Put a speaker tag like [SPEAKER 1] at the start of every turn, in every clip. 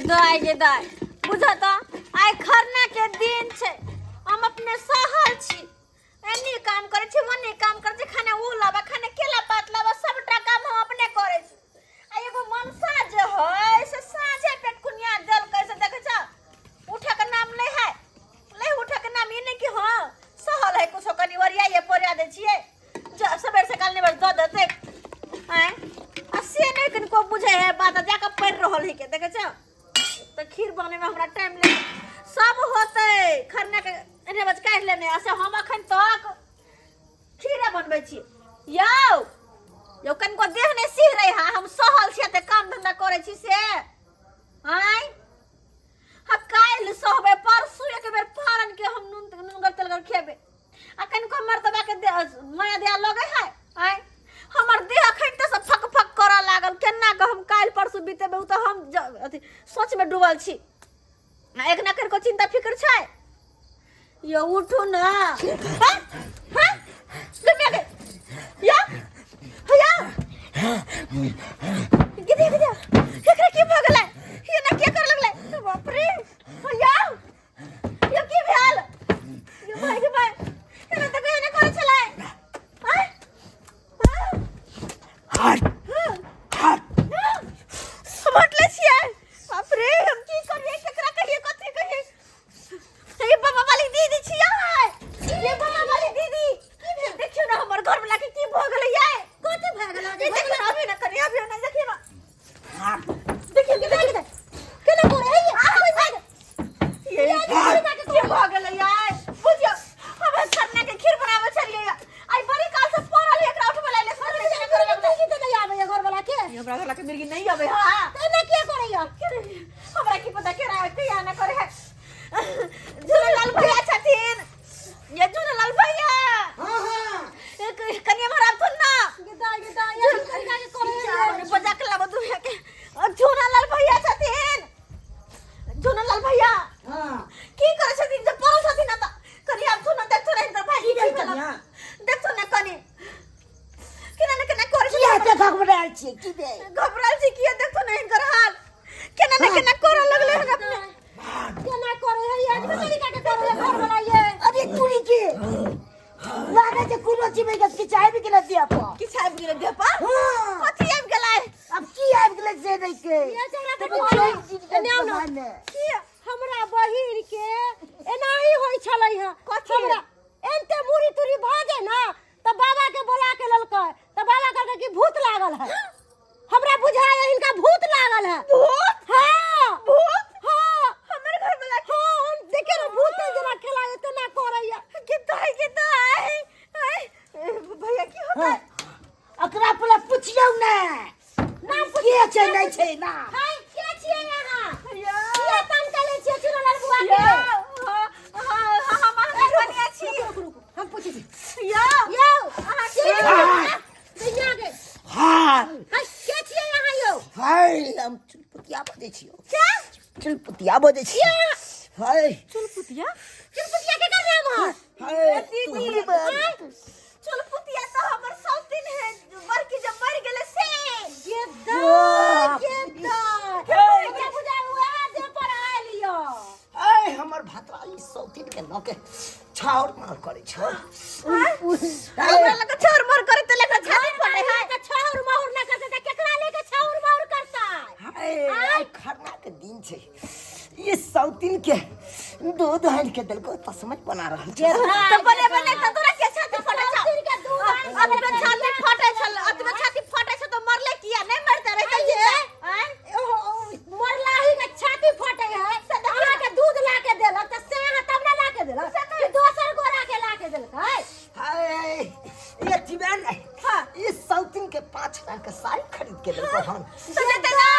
[SPEAKER 1] दाय बुझा तो आइ खरना के दिन छे हम अपने सहल छी एनी काम करे छी मने काम करे छी खाना उ लाबा खाना केला पात लाबा सबटा काम हम अपने करे छी आ एगो मनसा जे है से साझे पेट कुनिया दल कैसे देखे छ उठे के नाम ले है ले उठे के नाम ये नहीं कि हां सहल है कुछ कनी वरिया ये पोरिया दे छिए जो सबेर से काल ने बस द देते हैं असे नहीं कनको बुझे है बात जाके पड़ रहल है के देखे छ तो खीर बने में हमरा टाइम ले सब होते खरना के एने बज काट लेने असे हम अखन तक खीरे बनबै छी यो कनको देह ने सिह रहे हा हम सहल छी त काम धंधा करे छी से आय ह काइल सहबे परसू एक बेर फारन के हम नून तेल खेबे आ कनको मर्तबा के माया दिया लगे है आय हमर देह अखन त सब फक फक करा लागल केना के हम काइल परसू बीतेबे त हम अथी सोच में डूबल छी एक ना कर को चिंता फिकर छै यो उठू ना हां हां लगे गे या गिदे एकरा की भ गेलै ये ना के कर लगलै बाप रे या यो की भेल यो भाई के भाई एना त कहे ने करे छलै हां समझले छियै बाप रे हम की करिए केकरा कहिए कथि कहिए ये बाबा वाली दीदी छियै ये बाबा वाली दीदी देखियो ना हमर घर वाला के की भ गेलै ये कथि भ गेलै देखियो ना अभी ना करिए अभी ना देखिए ना देखिए केना करे ये की भ गेलै ये बुझियो हम खरना के खीर बनावे छलिए आई बड़ी काल से पड़ल एकरा उठबे लाइले सर ले करे लगलै की त नहीं आवे घर वाला के हमरा घर वाला के मिर्गी नहीं आवे हां एना के करैया हमरा की पता केरा किया ना करे है झूलेलाल भैया छथिन ये झूलेलाल भैया हां हां कन्या महाराज सुन ना गिदा ये करिया के करे है बजा के लाबो दुनिया के झूलेलाल भैया छथिन झूलेलाल भैया हां की करे छथिन जे परल छथिन त करिया सुन देखतो नहीं त भाई देखतो ना कनी केना ने केना करे छी या घबराल छी की दे घबराल छी की देखतो नहीं कर हाल केना ने केना करे लगले है अपने केना करे है आज में तरीका के करे है घर वाला ये अरे कुड़ी के लागे जे कुनो चीज में की चाय भी के दिया पा की चाय भी के दिया पा हां कथि आब गेलै अब की आब गेलै से नहीं के ये चला ने आओ ना की हमरा बहिर के एनाही होई छलै है कथि हमरा एनते मुरी तुरी भाजे ना त बाबा के बोला के ललकै त बाबा कहलकै कि भूत लागल है हमरा बुझाय इनका भूत लागल है भूत हां भूत हां हमर घर वाला हां हम देखे ना भूत जरा खेला इतना करैया किताई भैया की होता है अकरा पहले पूछियो ना नाम के छै नहीं छै ना हां के छियै यहां भैया ये तन चले छियै चुनलाल बुआ के हां हम कनिया छी हम पूछी यो अहाँ के भैया के हां के छियै यहां यो हाय हम चुलपुतिया बजे छियो क्या चुलपुतिया बजे छियो हाय चुलपुतिया के कर नाम है हाय दीदी चुलपुतिया तो हमर सौतिन है बड़की जब मर गेले से गेदा क्या बुझा हुआ जे पर आ लियो हाय हमर भातरा ई सौतिन के न के छाउर मार करे छ हमरा लगे छाउर मार करे त लेका छाती पड़े है का छाउर मार न करते त केकरा लेके छाउर मार करता हाय खरना के दिन छै ये सौतिन के दूध हन के दिल को त समझ बना रहल छै त बने त तोरा के छाती फटे छ सौतिन के दूध अतबे छाती फटे छल अतबे छाती फटे छ तो मरले किया नहीं मरते रहे ये मरला ही के छाती फटे है सदा के दूध ला के देला त से तब ना ला के देला कि दोसर गोरा के ला के देलकै हाय ये जीवन हां इस सौतिन के 5 लाख के साड़ी खरीद के देलको हम तो देते ना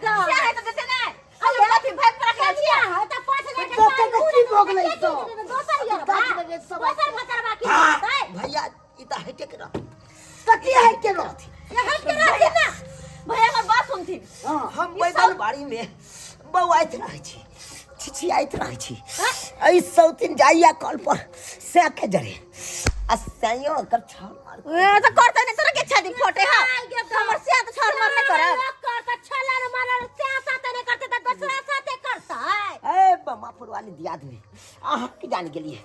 [SPEAKER 1] क्या है तो देते ना अरे कथि भाई पर के दिया है त 5 लाख के साड़ी की भोग ले तो दोसर यार दोसर भतर बाकी है भैया ई त हटे के रह कथि है के रह ये हट के रह ना भैया हमर बात सुनथि हम बैगन बाड़ी में बौआइत रहै छी छिछियाइत रहै छी ऐ सौतिन जाइया कल पर से के जरे आ सयो कर छाल मार त करते ने तोरा के छाती फटे हा हमर से त छाल मार न करे कर त छला मार से साथ ने करते त दूसरा
[SPEAKER 2] वाली दियाद में आहा की जान के लिए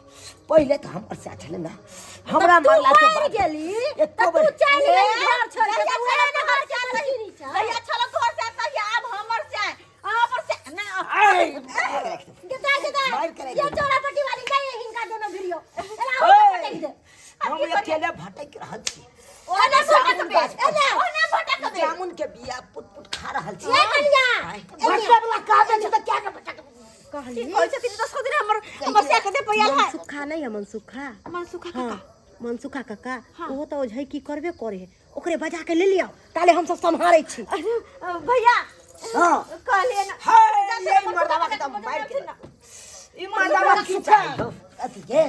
[SPEAKER 2] पहले तो हमर से चले ना हमरा मरला के बाद
[SPEAKER 1] गेली
[SPEAKER 2] एको बार
[SPEAKER 1] तू चल घर छोड़ के तू घर चल नहीं भैया चलो घर से आता है अब हमर से हमर से ना गदा ये चौरापट्टी वाली गई हिनका दोनों वीडियो
[SPEAKER 2] हम अकेले भटक रहल छी
[SPEAKER 1] ओने भटक बे
[SPEAKER 2] जामुन के बिया पुट खा रहल छी
[SPEAKER 1] ए कन्या
[SPEAKER 2] भटक वाला का दे त क्या के भटक
[SPEAKER 1] कहली कोई से 10 दिन हमर से के दे पैया है
[SPEAKER 3] सुखा नहीं है मनसुखा
[SPEAKER 1] मनसुखा काका
[SPEAKER 3] मनसुखा काका वो तो ओझै की करबे करे ओकरे बजा के ले लिया ताले हम सब संभारै छी
[SPEAKER 1] भैया
[SPEAKER 2] हां
[SPEAKER 1] कहले ना
[SPEAKER 2] हाय ये मर्दावा के दम मार के ई मर्दावा की चाहिए अथी के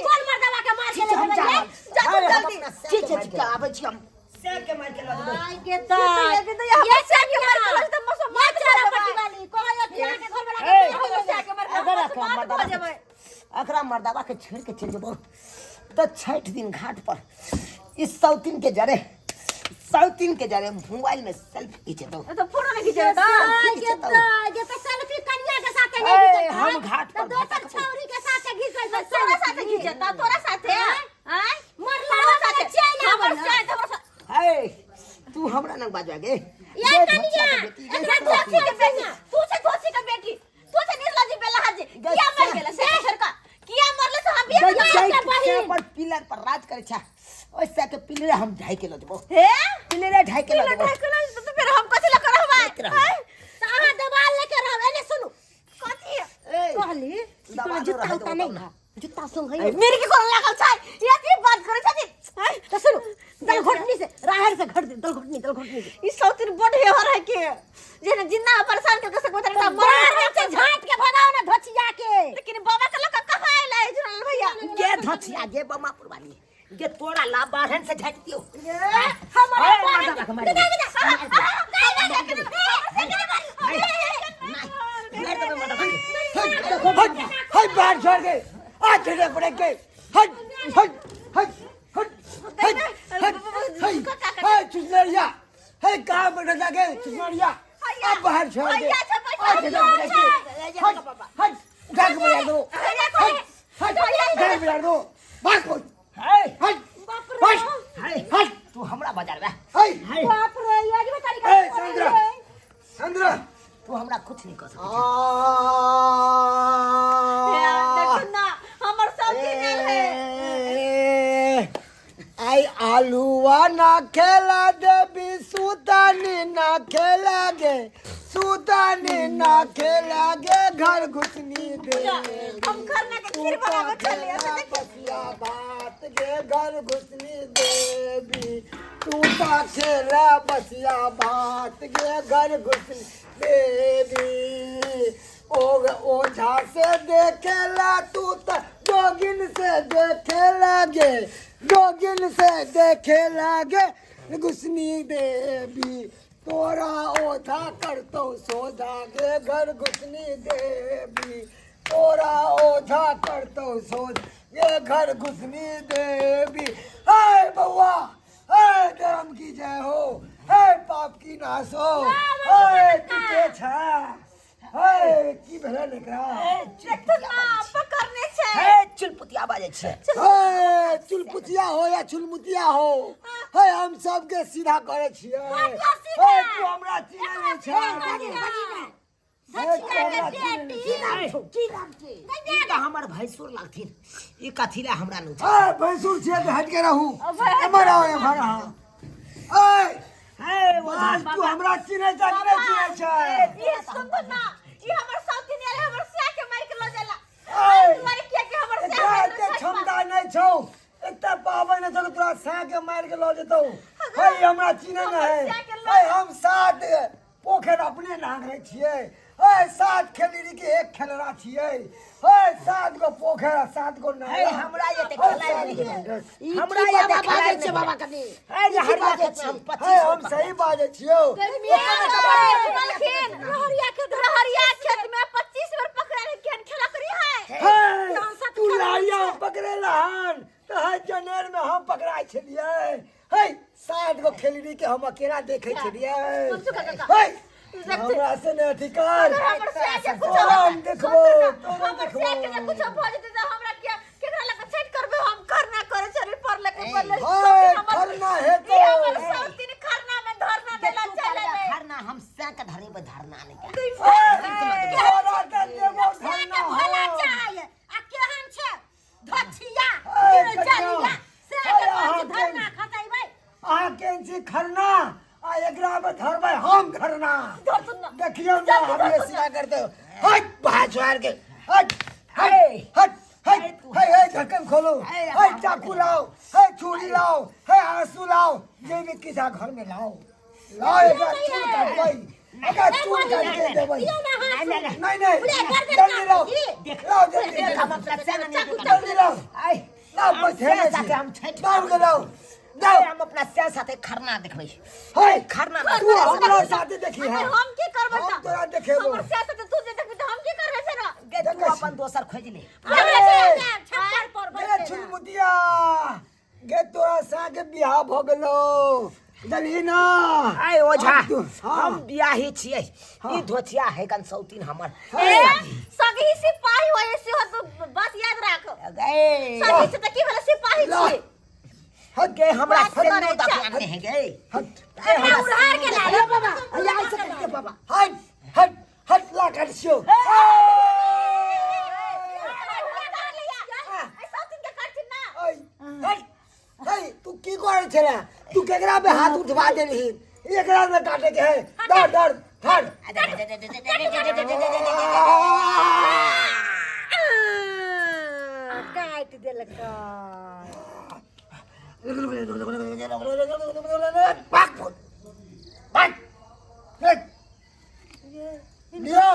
[SPEAKER 1] कौन मर्दावा के मार के ले भैया जा तू जल्दी
[SPEAKER 2] ठीक है ठीक है आबै छी हम से के मार के लग
[SPEAKER 1] आई के तो ये से के मार के लग दम मौसम मार चौरापट्टी वाली कोई अकेला के घर में लगा से के मार
[SPEAKER 2] अगर अकरा मर्दावा के छेड़ के चल जेबो तो 60 दिन घाट पर इस सौतीन के जरे मोबाइल में सेल्फी खींचे दो
[SPEAKER 1] तो फोटो नहीं खींचे तो ये तो सेल्फी कन्या के साथ नहीं खींचे
[SPEAKER 2] हम घाट पर
[SPEAKER 1] दोसर छौरी के साथ खींचे तो तोरा साथ खींचे तो तोरा साथ है हैं मरला साथ चैन हमर
[SPEAKER 2] है तू हमरा नंग बाजा गे
[SPEAKER 1] ये कन्या एकरा धोसी के बेटी तू से धोसी के बेटी तू से निर्ला जी बेला हाजी किया मर गेला से सरका किया मरले तो हम भी
[SPEAKER 2] पर पिलर पर राज करे छा ओइसा के पिलर हम ढाई के ल देबो
[SPEAKER 1] हे
[SPEAKER 2] पिलर ढाई के ल देबो
[SPEAKER 1] तो फिर हम कथि ला करब ताहा दबाल लेके रहब एने सुनु कथि
[SPEAKER 3] कहली तोरा जूता उता नहीं खा जूता संग है
[SPEAKER 1] मेरे के कोन लागल छै ये की बात करे छथि
[SPEAKER 3] तो सुनो दल घोटनी से राहर से घट दे दल घोटनी से
[SPEAKER 1] ई सौतिर बड हेवर है के जेने जिन्ना परेशान करके से कोतर का मार के झाट के भगाओ ना धोचिया के लेकिन बाबा के लका कहां आइला जुनल भैया
[SPEAKER 2] गे धचिया गे बमापुर वाली गे तोरा ला बाढ़न से झट दियो हाय बाढ़ छोड़ के आ चढ़े पड़े के हट हट हट हट हाय चुनरिया हाय कहां बैठा जाके चुनरिया अब बाहर छोड़ के आ चढ़े पड़े के हट हट उठा के बजा दो हट हट उठा के बजा दो भाग कोई हाय हट हट हाय हट तू हमरा बाजार में हाय हाय
[SPEAKER 1] बाप रे यार ये तारीख
[SPEAKER 2] संद्रा संद्रा तू हमरा कुछ नहीं कर सकता
[SPEAKER 1] देखो ना हमर सब किनल है
[SPEAKER 2] आई आलूआ ना खेला देबी सुदानी ना खेला गे सुदानी ना खेला गे घर घुसनी दे
[SPEAKER 1] हम घर ना के खीर बनावे चले
[SPEAKER 2] बसिया बात गे घर घुसनी देवी तू ता खेला बसिया बात गे घर घुसनी देवी ओझा से देखेला तू तो जोगिन से देखेला गे जोगिन से देखेला गे घुसनी देवी तोरा ओझा करतो सोझा गे घर घुसनी देवी तोरा ओझा करतो सोझ गे घर घुसनी देवी हाय बउआ हाय धर्म की जय हो हाय पाप की नाश हो हाय तुझे छा हाय की भेला लेकरा
[SPEAKER 1] देखो ना पकड़ने छे
[SPEAKER 2] हाय चुलपुतिया बाजे छे हाय चुलपुतिया हो या चुलमुतिया हो हाय हम सब के सीधा करे छियै हाय तू हमरा चिन्ह नहीं छे हमर भैंसुर लगथिन ई कथी ला हमरा नु हाय भैंसुर छे त हट के रहू एमर आओ एमर आओ हाय हाय तू हमरा चिन्ह छै
[SPEAKER 1] ये सुन ना ये हमर साथी ने हमर सिया के मार के ल जाला तुम्हारे के हमर सिया
[SPEAKER 2] के क्षमता नहीं छौ एते पावन न छौ तोरा सिया के मार के ल जेतौ हाय हमरा चिन्ह न है हाय हम साथ पोखर अपने नांग रहे छियै हाय सात खेलरी के एक खेलरा छियै हाय सात गो पोखर सात गो नाय हमरा ये ते खेलाय नहीं हमरा ये ते खेलाय छै बाबा कनी हाय ये हरिया के हाय हम सही बाजे छियौ
[SPEAKER 1] मलखिन रहरिया खेत में 25 बार पकड़े केन खेला करी है
[SPEAKER 2] तू लारिया पकड़ेला हन त हाय जनेर में हम पकड़ाय छलियै हाय सात गो खेलरी के हम अकेला देखे छलियै हाय
[SPEAKER 1] देख
[SPEAKER 2] हमरा से ने अधिकार
[SPEAKER 1] अगर हमर से के कुछ
[SPEAKER 2] हम देखबो
[SPEAKER 1] हमर से के कुछ भ जेते त हमरा केकरा लग सेट करबे हम करना करे शरीर पर लेके पहले
[SPEAKER 2] खरना है तो
[SPEAKER 1] हमर सौतीन खरना में धरना देला चले
[SPEAKER 3] धरना हम से के धरे में धरना नहीं कर
[SPEAKER 2] तोरा के देबो
[SPEAKER 1] के भला चाहिए आ केहन छे धछिया चलिया से के धरना खताई भाई
[SPEAKER 2] आ केंची खरना आ एकरा में धरबै हम खरना
[SPEAKER 1] धर सुन
[SPEAKER 2] देखियो ना हम ये सीधा करते हट भाजवार के हट हट हट हट हे ढक्कन खोलो हे चाकू लाओ हे छुरी लाओ हे आंसू लाओ ये भी किसा घर में लाओ लाओ एकरा चूर काट दई एकरा चूर काट के देबै नहीं जल्दी लाओ लाओ जल्दी
[SPEAKER 3] हम अपना सेना नहीं
[SPEAKER 2] जल्दी लाओ
[SPEAKER 3] आई
[SPEAKER 2] ना बचे
[SPEAKER 3] साथे हम छठ
[SPEAKER 2] दाऊ के लाओ
[SPEAKER 3] जाओ हम अपना से साथे खरना देखबै
[SPEAKER 2] हे
[SPEAKER 3] खरना
[SPEAKER 2] तू हमरा साथे देखी है
[SPEAKER 1] हम की करबै
[SPEAKER 2] हम तोरा देखेबो
[SPEAKER 1] हमर से तू जे देखबी त हम की करबै से ना
[SPEAKER 3] गे तू अपन दोसर खोज ले
[SPEAKER 1] छप्पर पर
[SPEAKER 2] गे
[SPEAKER 1] बैठ
[SPEAKER 2] छुलमुटिया गे तोरा सागे बियाह भ गेलो जल्दी ना
[SPEAKER 3] आय ओझा
[SPEAKER 2] हाँ।
[SPEAKER 3] हम बियाही छियै ई धोचिया है कन सौतीन हमर
[SPEAKER 1] सगी सिपाही होय से हो तो बात याद राख
[SPEAKER 3] गे
[SPEAKER 1] सगी से त की भेल सिपाही छी
[SPEAKER 2] हट
[SPEAKER 3] गे हमरा
[SPEAKER 1] बात
[SPEAKER 3] से
[SPEAKER 1] करे
[SPEAKER 3] नो
[SPEAKER 1] छा।
[SPEAKER 3] दफाने है गे
[SPEAKER 2] हट
[SPEAKER 1] हमरा उधार के ला ले बाबा
[SPEAKER 3] या ऐसे करके बाबा
[SPEAKER 2] हट हट हट ला कर छियो हट तू की करे छला तू केकरा पे हाथ उठवा देली एकरा में काटे के है डर डर हट
[SPEAKER 3] काट देलक
[SPEAKER 2] पाक फुट पाक हट लिया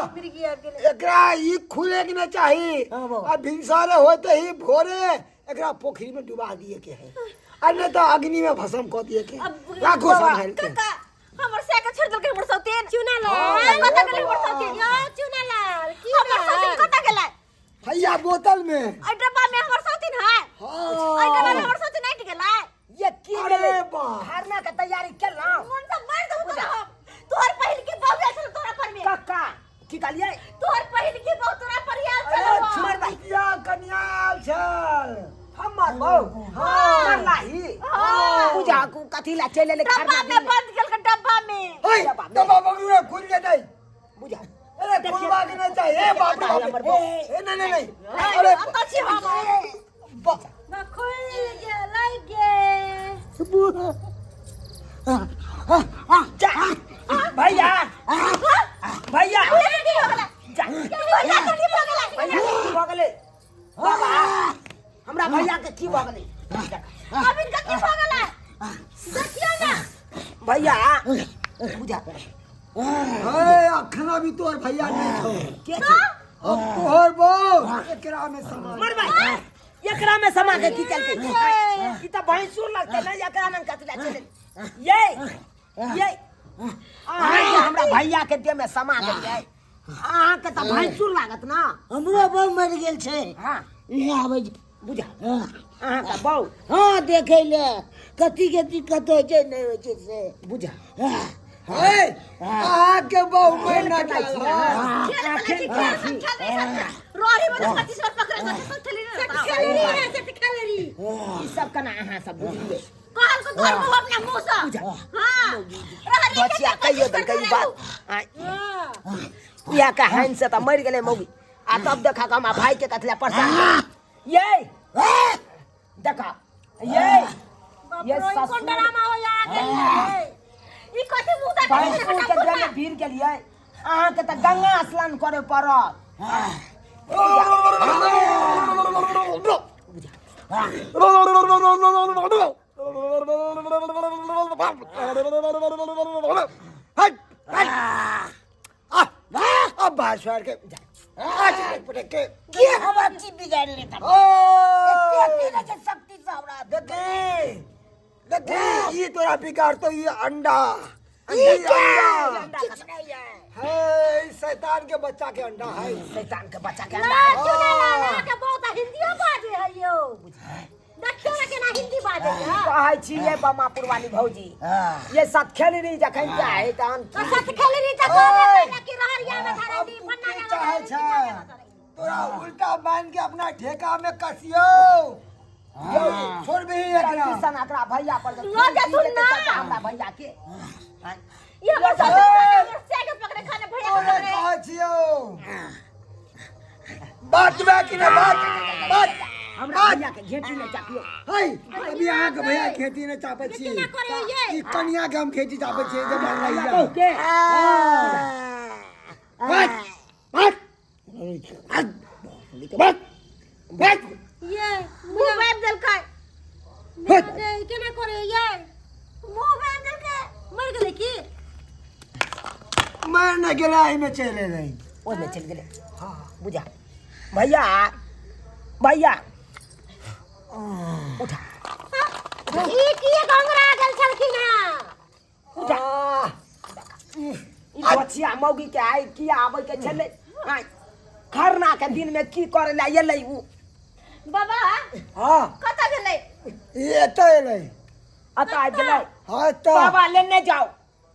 [SPEAKER 2] एकरा ई खुले के ना चाहिए
[SPEAKER 3] हाँ बाबा।
[SPEAKER 2] आ भिनसारे होते ही भोरे एकरा पोखरी में डुबा दिए के है आ नहीं तो अग्नि में भस्म कर दिए के राखो संभाल के
[SPEAKER 1] काका हमर से के छोड़ दल के हमर सौतेन चुना ला
[SPEAKER 2] हाँ,
[SPEAKER 1] कता
[SPEAKER 2] बाबा।
[SPEAKER 1] गेल हमर सौतेन यो चुना ला की हमर सौतेन कता गेल
[SPEAKER 2] हैया बोतल में
[SPEAKER 1] आई डब्बा में हमर सौतेन है आई डब्बा में हमर सौतेन नहीं गेल
[SPEAKER 3] ये की
[SPEAKER 2] अरे
[SPEAKER 3] गेले
[SPEAKER 2] बा
[SPEAKER 3] खरना के तैयारी कर ला
[SPEAKER 1] मन से मार दऊ तो तोहर पहिल के बाबू चल तोरा पर में
[SPEAKER 3] काका की कहलिए
[SPEAKER 1] तोहर पहिल के बाबू तोरा पर याद
[SPEAKER 2] अरे
[SPEAKER 1] चल
[SPEAKER 2] छुमटिया कन्या छल
[SPEAKER 3] हमर बहु हमर लाही पूजा को कथी ला चले ले
[SPEAKER 1] डब्बा
[SPEAKER 3] खरना
[SPEAKER 1] में बंद गेल के डब्बा में
[SPEAKER 2] हे दबा बगुरे खुल के नहीं
[SPEAKER 3] बुझा
[SPEAKER 2] अरे खुलवा के नहीं चाहिए बाप रे
[SPEAKER 3] हमर
[SPEAKER 2] बाप ए नहीं नहीं नहीं अरे
[SPEAKER 1] अच्छी हम ना खोल के लाइक
[SPEAKER 3] जा भैया भैया जा
[SPEAKER 1] भैया तो नहीं पगला
[SPEAKER 3] भैया की भगले बाबा हमरा भैया के की भगले
[SPEAKER 1] अब इनका की पगला देखियो ना
[SPEAKER 3] भैया बुझा
[SPEAKER 2] हे अखना भी तोर भैया नहीं छो
[SPEAKER 3] के छी
[SPEAKER 2] अब तोहर बो एकरा में समान
[SPEAKER 3] मर भाई एकरा में समा के की चलते ई त भैंसुर लगते ना एकरा में कतला चले ये आहा के हमरा भैया के दे में समा के जाय आहा के त भैंसुर लागत ना
[SPEAKER 4] हमरो बहू मर गेल छै
[SPEAKER 3] हां
[SPEAKER 4] इहाँ आबै
[SPEAKER 3] बुझा आहा का बहु
[SPEAKER 4] हाँ देखे ले कथी के दिक्कत होइ छै नहीं होइ छै से
[SPEAKER 3] बुझा
[SPEAKER 2] हे आके बहु में ना
[SPEAKER 1] रोरी में 25 बार पकड़े तो खेली नहीं
[SPEAKER 3] ई सब कना आहा सब बुझिए
[SPEAKER 1] कहल को घर को अपना मुंह से हां
[SPEAKER 3] बचिया कहियो दल कई बात या का हन से त मर गेले मौगी आ तब देखा का हमरा भाई के कथला परेशान ये देखा ये
[SPEAKER 1] कौन ड्रामा हो यार ई कथि मुंह दा
[SPEAKER 3] भाई के जल भीड़ के लिए अहाँ के त गंगा स्नान करे पड़त
[SPEAKER 2] हट अब भाषण के के
[SPEAKER 4] के हमरा की बिगाड़ लेता
[SPEAKER 2] ओ
[SPEAKER 4] के शक्ति से हमरा
[SPEAKER 2] देखे देखे ये तोरा बिगाड़ तो ये अंडा
[SPEAKER 4] ये
[SPEAKER 2] अंडा
[SPEAKER 4] कुछ नहीं है
[SPEAKER 2] है शैतान के बच्चा के अंडा है
[SPEAKER 3] शैतान के बच्चा के
[SPEAKER 1] ना
[SPEAKER 3] अंडा
[SPEAKER 1] चुना ना के बहुत हिंदियो बाजे है यो देखियो ना केना हिंदी बाजे है
[SPEAKER 3] कहै छी ये बमापुर वाली भौजी ये साथ खेली रही जखन क्या है तहन
[SPEAKER 1] तो साथ खेले रही त कहबे ना कि रहरिया में धरा दी फन्ना
[SPEAKER 2] की
[SPEAKER 1] ना
[SPEAKER 2] चाहे छै तोरा उल्टा बांध के अपना ठेका में कसियो यो छोड़ भी एकरा
[SPEAKER 3] किसान एकरा भैया पर
[SPEAKER 1] लो जा सुन ना।
[SPEAKER 3] हमरा भैया के
[SPEAKER 1] ये बस से के पकड़े खाने भैया
[SPEAKER 2] तोरे
[SPEAKER 1] पकड़े
[SPEAKER 2] कहै छियो बात बा कि ना बात
[SPEAKER 3] हमरा भैया के घेटी ले चापियो
[SPEAKER 2] है अभी अहाँ के भैया खेती ने चापे छी
[SPEAKER 1] केना करे ये
[SPEAKER 2] ई कन्या के हम खेती चापे छी जब मांगैया
[SPEAKER 3] के
[SPEAKER 2] बात
[SPEAKER 1] ये मुंह बांध दल काय दे केना करे ये मुंह बांध दल के मर गेले की
[SPEAKER 2] मैं न गेला में चले रही
[SPEAKER 3] ओइ में चल गेले हां बुझा भैया भैया उठा
[SPEAKER 1] ई किए गंगरा गेल छलखिन
[SPEAKER 3] उठा ई बचिया मौगी के आई किया आबै के छले आई खरना के दिन में की करे ला एलै उ
[SPEAKER 1] बाबा
[SPEAKER 2] हां
[SPEAKER 1] कत गेले
[SPEAKER 2] ये तो ले
[SPEAKER 3] अता गेलै
[SPEAKER 2] हां तो
[SPEAKER 3] बाबा लेने जाओ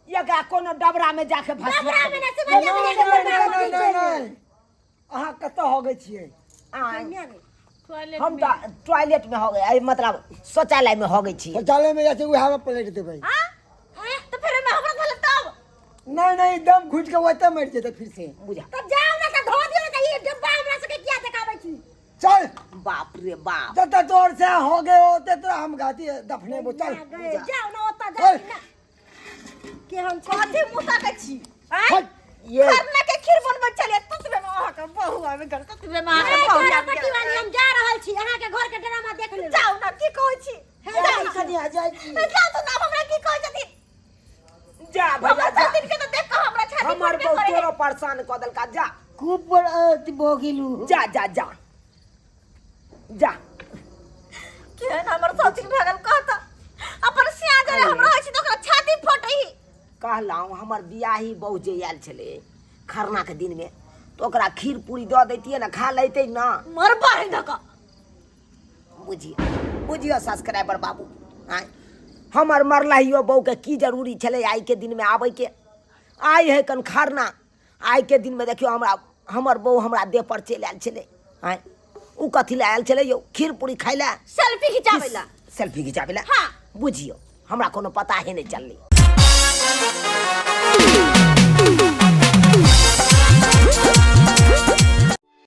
[SPEAKER 3] ये का कोनो डबरा में जाके फंसिया
[SPEAKER 1] डबरा में ना से
[SPEAKER 2] नहीं अहाँ कत हो गए छिए
[SPEAKER 3] आई हम तो टॉयलेट में हो गए आई मतलब शौचालय में हो गई छी
[SPEAKER 2] शौचालय में जाके उहा में पलट देबै
[SPEAKER 1] हां तो फिर मैं हमरा धल तब
[SPEAKER 2] नहीं दम घुट के वते मर जेते फिर से
[SPEAKER 3] बुझा
[SPEAKER 1] तब जाओ ना त धो दियो ना ये डब्बा हमरा से किया देखाबै छी
[SPEAKER 2] चल
[SPEAKER 3] बाप रे बाप
[SPEAKER 2] जब तक तोर से हो गए होते तो हम गाती दफने बो चल
[SPEAKER 1] जाओ ना ओता जाओ ना के हम कथि मुसा के छी
[SPEAKER 2] हट
[SPEAKER 3] ये
[SPEAKER 1] करना के खीर बनबै चले तुतबे में आहा के बहुआ में घर तुतबे में आहा के बहुआ पट्टी वाली हम जा रहल छी अहाँ के घर के ड्रामा देख ले जाओ ना की कहै छी
[SPEAKER 2] कनी आ जाय छी
[SPEAKER 1] जाओ तो ना हमरा की कहै छथिन
[SPEAKER 3] जा भैया जा
[SPEAKER 1] दिन के तो देख के हमरा छाती
[SPEAKER 3] हमर
[SPEAKER 1] पर
[SPEAKER 3] बहु तोरो परेशान क देलका जा
[SPEAKER 4] खूब बड़ भोगिलू
[SPEAKER 3] जा जा जा जा
[SPEAKER 1] केन हमर सौचिक भगल कहता अपन सिया जरे हमरा होइ छी तो ओकरा छाती फटही
[SPEAKER 3] कहलाऊं हमर बियाही बहु जे आयल छले खरना के दिन में तो ओकरा खीर पूरी दऽ दैतियै ना खा लैतै ना
[SPEAKER 1] मर बाहे धका
[SPEAKER 3] बुझियो सब्सक्राइबर बाबू आय हमर मरलाहियो बहु के की जरूरी छले आई के दिन में आबै के आई है कन खरना आई के दिन में देखियो हमरा हमर बहु हमरा देह पर चलि आयल छले आय उ कथि ले आयल छले यौ खीर पूरी खाइ ले
[SPEAKER 1] सेल्फी खिचाबैला
[SPEAKER 3] सेल्फी खिचाबे ले
[SPEAKER 1] हाँ
[SPEAKER 3] बुझियो हमरा कोनो पता ही नहीं चललै